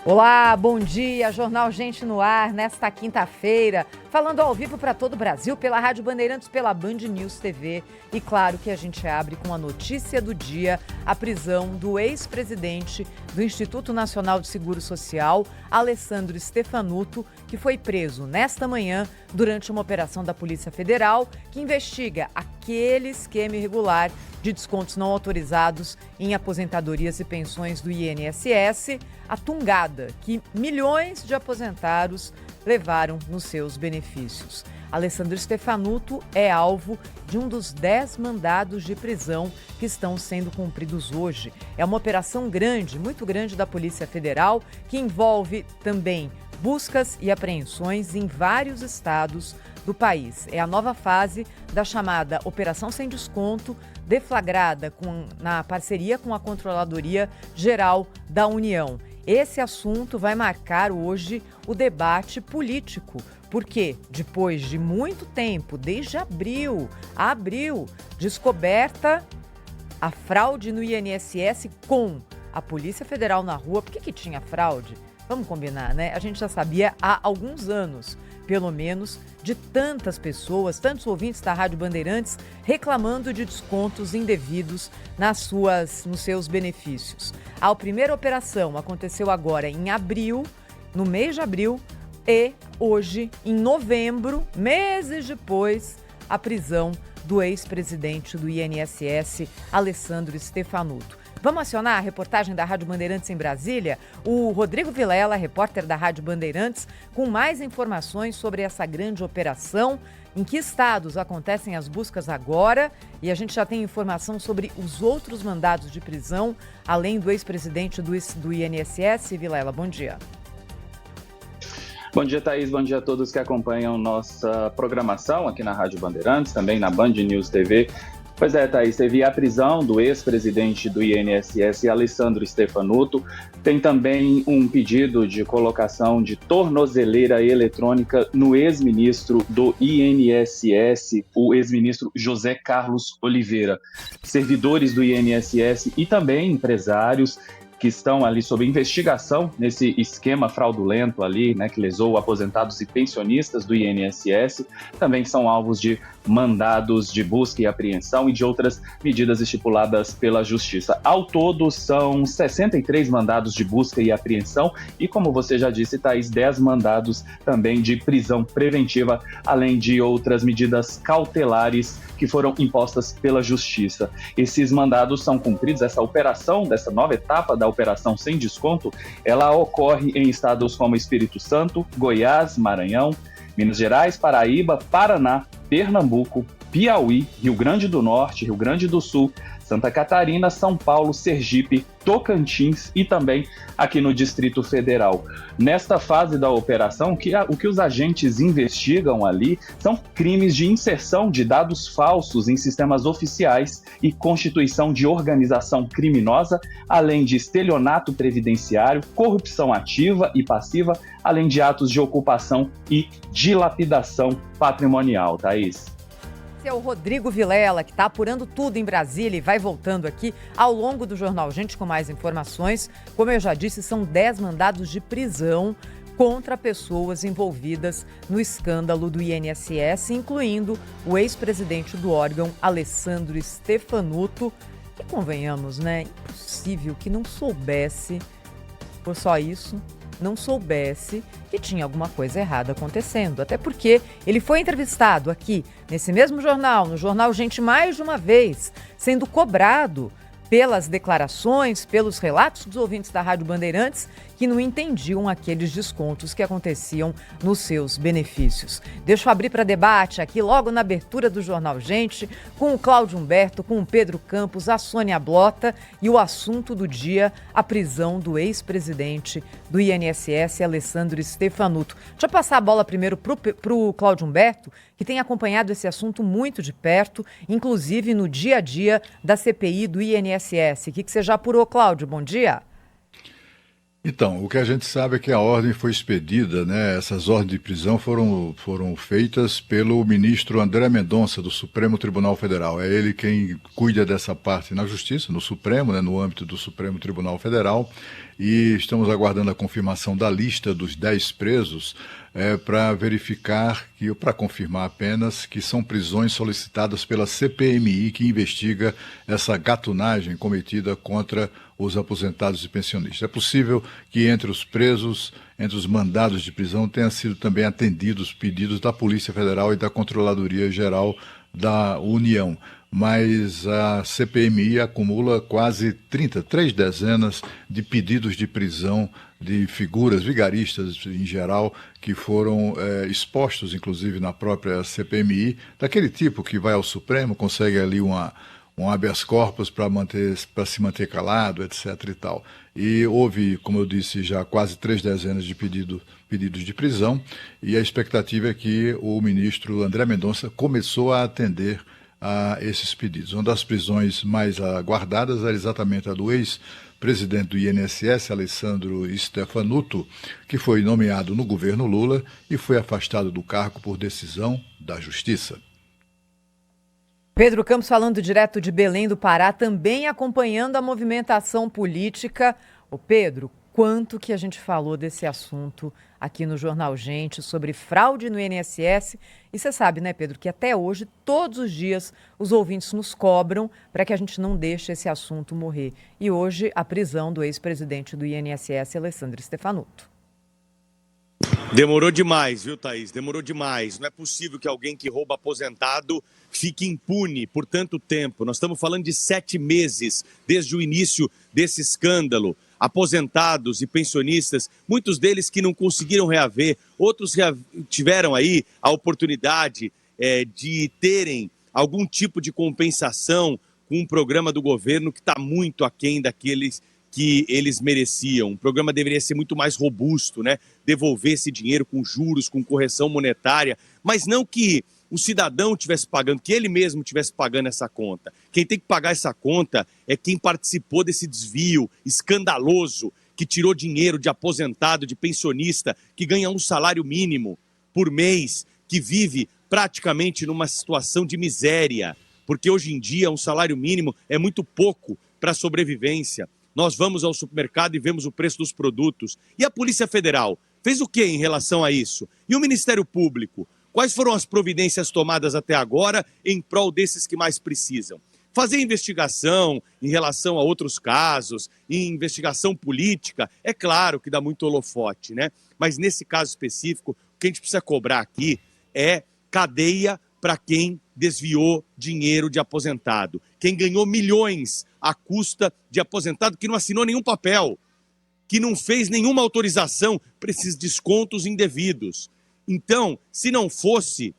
Olá, bom dia, Jornal Gente no Ar, nesta quinta-feira, falando ao vivo para todo o Brasil, pela Rádio Bandeirantes, pela Band News TV. E claro que a gente abre com a notícia do dia, a prisão do ex-presidente do Instituto Nacional de Seguro Social, Alessandro Stefanuto, que foi preso nesta manhã durante uma operação da Polícia Federal que investiga aquele esquema irregular de descontos não autorizados em aposentadorias e pensões do INSS, a tungada que milhões de aposentados levaram nos seus benefícios. Alessandro Stefanuto é alvo de um dos 10 mandados de prisão que estão sendo cumpridos hoje. É uma operação grande, muito grande da Polícia Federal, que envolve também buscas e apreensões em vários estados do país. É a nova fase da chamada Operação Sem Desconto, deflagrada na parceria com a Controladoria Geral da União. Esse assunto vai marcar hoje o debate político, porque depois de muito tempo, desde abril, descoberta a fraude no INSS com a Polícia Federal na rua. Por que tinha fraude? Vamos combinar, né? A gente já sabia há alguns anos, pelo menos, de tantas pessoas, tantos ouvintes da Rádio Bandeirantes reclamando de descontos indevidos nos seus benefícios. A primeira operação aconteceu agora em abril, no mês de abril, e hoje, em novembro, meses depois, a prisão do ex-presidente do INSS, Alessandro Stefanuto. Vamos acionar a reportagem da Rádio Bandeirantes em Brasília? O Rodrigo Vilela, repórter da Rádio Bandeirantes, com mais informações sobre essa grande operação. Em que estados acontecem as buscas agora? E a gente já tem informação sobre os outros mandados de prisão, além do ex-presidente do INSS. Vilela, bom dia. Bom dia, Thaís. Bom dia a todos que acompanham nossa programação aqui na Rádio Bandeirantes, também na Band News TV. Pois é, Thaís, teve a prisão do ex-presidente do INSS, Alessandro Stefanuto. Tem também um pedido de colocação de tornozeleira eletrônica no ex-ministro do INSS, o ex-ministro José Carlos Oliveira. Servidores do INSS e também empresários que estão ali sob investigação nesse esquema fraudulento ali, né, que lesou aposentados e pensionistas do INSS, também são alvos de mandados de busca e apreensão e de outras medidas estipuladas pela Justiça. Ao todo, são 63 mandados de busca e apreensão e, como você já disse, Thaís, 10 mandados também de prisão preventiva, além de outras medidas cautelares que foram impostas pela Justiça. Esses mandados são cumpridos, essa operação, dessa nova etapa da Operação Sem Desconto, ela ocorre em estados como Espírito Santo, Goiás, Maranhão, Minas Gerais, Paraíba, Paraná, Pernambuco, Piauí, Rio Grande do Norte, Rio Grande do Sul, Santa Catarina, São Paulo, Sergipe, Tocantins e também aqui no Distrito Federal. Nesta fase da operação, o que os agentes investigam ali são crimes de inserção de dados falsos em sistemas oficiais e constituição de organização criminosa, além de estelionato previdenciário, corrupção ativa e passiva, além de atos de ocupação e dilapidação patrimonial. Thaís. Esse é o Rodrigo Vilela, que está apurando tudo em Brasília e vai voltando aqui ao longo do Jornal Gente com mais informações. Como eu já disse, são 10 mandados de prisão contra pessoas envolvidas no escândalo do INSS, incluindo o ex-presidente do órgão, Alessandro Stefanuto, que, convenhamos, né, impossível que não soubesse, por só isso, não soubesse que tinha alguma coisa errada acontecendo. Até porque ele foi entrevistado aqui, nesse mesmo jornal, no Jornal Gente, mais de uma vez, sendo cobrado pelas declarações, pelos relatos dos ouvintes da Rádio Bandeirantes, que não entendiam aqueles descontos que aconteciam nos seus benefícios. Deixa eu abrir para debate aqui, logo na abertura do Jornal Gente, com o Cláudio Humberto, com o Pedro Campos, a Sônia Blota e o assunto do dia, a prisão do ex-presidente do INSS, Alessandro Stefanuto. Deixa eu passar a bola primeiro para o Cláudio Humberto, que tem acompanhado esse assunto muito de perto, inclusive no dia a dia da CPI do INSS. O que você já apurou, Cláudio? Bom dia. Então, o que a gente sabe é que a ordem foi expedida, né? Essas ordens de prisão foram feitas pelo ministro André Mendonça, do Supremo Tribunal Federal. É ele quem cuida dessa parte na Justiça, no Supremo, né? No âmbito do Supremo Tribunal Federal. E estamos aguardando a confirmação da lista dos 10 presos para verificar, para confirmar apenas, que são prisões solicitadas pela CPMI, que investiga essa gatunagem cometida contra os aposentados e pensionistas. É possível que entre os presos, entre os mandados de prisão, tenham sido também atendidos pedidos da Polícia Federal e da Controladoria Geral da União. Mas a CPMI acumula quase 3 dezenas de pedidos de prisão de figuras vigaristas em geral que foram expostos, inclusive, na própria CPMI, daquele tipo que vai ao Supremo, consegue ali um habeas corpus para se manter calado, etc. e tal. E houve, como eu disse, já quase 3 dezenas de pedidos de prisão, e a expectativa é que o ministro André Mendonça começou a atender a esses pedidos. Uma das prisões mais aguardadas era exatamente a do ex-presidente do INSS, Alessandro Stefanuto, que foi nomeado no governo Lula e foi afastado do cargo por decisão da Justiça. Pedro Campos falando direto de Belém do Pará, também acompanhando a movimentação política. Ô Pedro, quanto que a gente falou desse assunto aqui no Jornal Gente, sobre fraude no INSS. E você sabe, né, Pedro, que até hoje, todos os dias, os ouvintes nos cobram para que a gente não deixe esse assunto morrer. E hoje, a prisão do ex-presidente do INSS, Alessandro Stefanuto. Demorou demais, viu, Thaís? Demorou demais. Não é possível que alguém que rouba aposentado fique impune por tanto tempo. Nós estamos falando de 7 meses desde o início desse escândalo. Aposentados e pensionistas, muitos deles que não conseguiram reaver, outros tiveram aí a oportunidade de terem algum tipo de compensação com um programa do governo que está muito aquém daqueles que eles mereciam. O programa deveria ser muito mais robusto, né? Devolver esse dinheiro com juros, com correção monetária, mas não que o cidadão estivesse pagando, que ele mesmo estivesse pagando essa conta. Quem tem que pagar essa conta é quem participou desse desvio escandaloso, que tirou dinheiro de aposentado, de pensionista, que ganha um salário mínimo por mês, que vive praticamente numa situação de miséria, porque hoje em dia um salário mínimo é muito pouco para a sobrevivência. Nós vamos ao supermercado e vemos o preço dos produtos. E a Polícia Federal fez o que em relação a isso? E o Ministério Público? Quais foram as providências tomadas até agora em prol desses que mais precisam? Fazer investigação em relação a outros casos, em investigação política, é claro que dá muito holofote, né? Mas nesse caso específico, o que a gente precisa cobrar aqui é cadeia para quem desviou dinheiro de aposentado, quem ganhou milhões à custa de aposentado que não assinou nenhum papel, que não fez nenhuma autorização para esses descontos indevidos. Então, se não fosse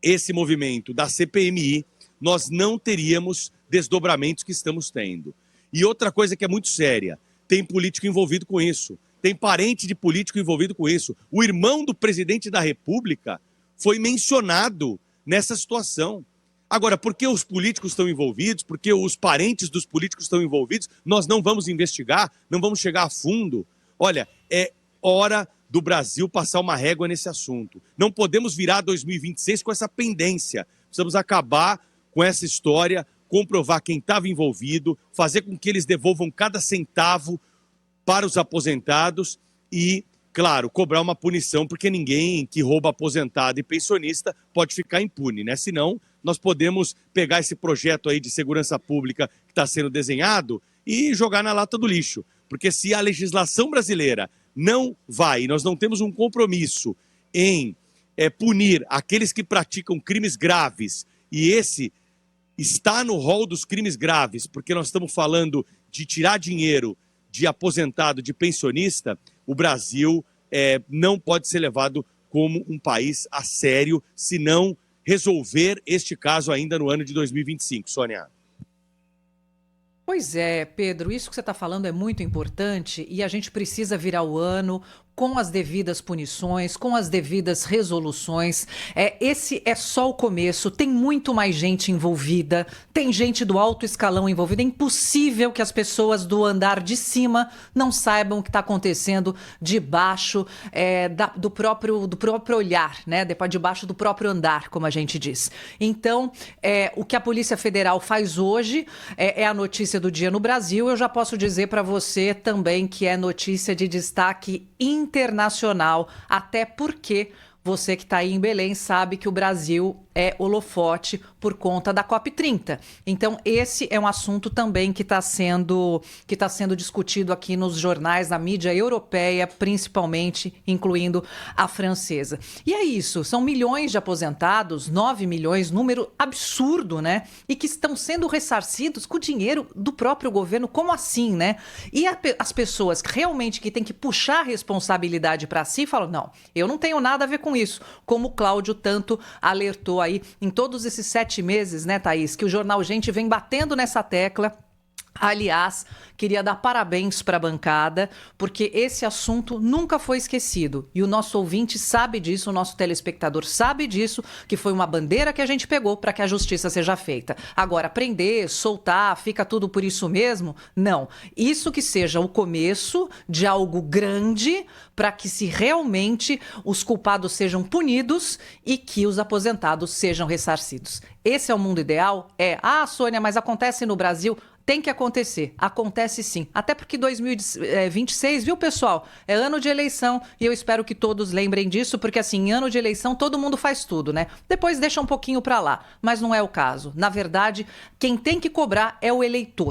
esse movimento da CPMI, nós não teríamos desdobramentos que estamos tendo. E outra coisa que é muito séria, tem político envolvido com isso, tem parente de político envolvido com isso. O irmão do presidente da República foi mencionado nessa situação. Agora, porque os políticos estão envolvidos, porque os parentes dos políticos estão envolvidos, nós não vamos investigar, não vamos chegar a fundo. Olha, é hora do Brasil passar uma régua nesse assunto. Não podemos virar 2026 com essa pendência. Precisamos acabar com essa história, comprovar quem estava envolvido, fazer com que eles devolvam cada centavo para os aposentados e, claro, cobrar uma punição, porque ninguém que rouba aposentado e pensionista pode ficar impune, né? Senão, nós podemos pegar esse projeto aí de segurança pública que está sendo desenhado e jogar na lata do lixo. Porque se a legislação brasileira não vai, nós não temos um compromisso em punir aqueles que praticam crimes graves, e esse está no rol dos crimes graves, porque nós estamos falando de tirar dinheiro de aposentado, de pensionista, o Brasil não pode ser levado como um país a sério se não resolver este caso ainda no ano de 2025. Sônia. Pois é, Pedro, isso que você está falando é muito importante e a gente precisa virar o ano com as devidas punições, com as devidas resoluções. Esse é só o começo, tem muito mais gente envolvida, tem gente do alto escalão envolvida. É impossível que as pessoas do andar de cima não saibam o que está acontecendo debaixo do próprio olhar, né? Debaixo do próprio andar, como a gente diz. Então, o que a Polícia Federal faz hoje é a notícia do dia no Brasil. Eu já posso dizer para você também que é notícia de destaque internacional, até porque você que está aí em Belém sabe que o Brasil é holofote por conta da COP30. Então, esse é um assunto também que está sendo discutido aqui nos jornais, na mídia europeia, principalmente, incluindo a francesa. E é isso, são milhões de aposentados, 9 milhões, número absurdo, né? E que estão sendo ressarcidos com o dinheiro do próprio governo. Como assim, né? E as pessoas realmente que têm que puxar a responsabilidade para si falam, não, eu não tenho nada a ver com isso, como o Cláudio tanto alertou aí em todos esses 7 meses, né, Thaís, que o Jornal Gente vem batendo nessa tecla. Aliás, queria dar parabéns para a bancada, porque esse assunto nunca foi esquecido. E o nosso ouvinte sabe disso, o nosso telespectador sabe disso, que foi uma bandeira que a gente pegou para que a justiça seja feita. Agora, prender, soltar, fica tudo por isso mesmo? Não. Isso que seja o começo de algo grande para que se realmente os culpados sejam punidos e que os aposentados sejam ressarcidos. Esse é o mundo ideal? Sônia, mas acontece no Brasil? Tem que acontecer, acontece sim. Até porque 2026, viu, pessoal? É ano de eleição e eu espero que todos lembrem disso, porque assim, em ano de eleição todo mundo faz tudo, né? Depois deixa um pouquinho pra lá, mas não é o caso. Na verdade, quem tem que cobrar é o eleitor.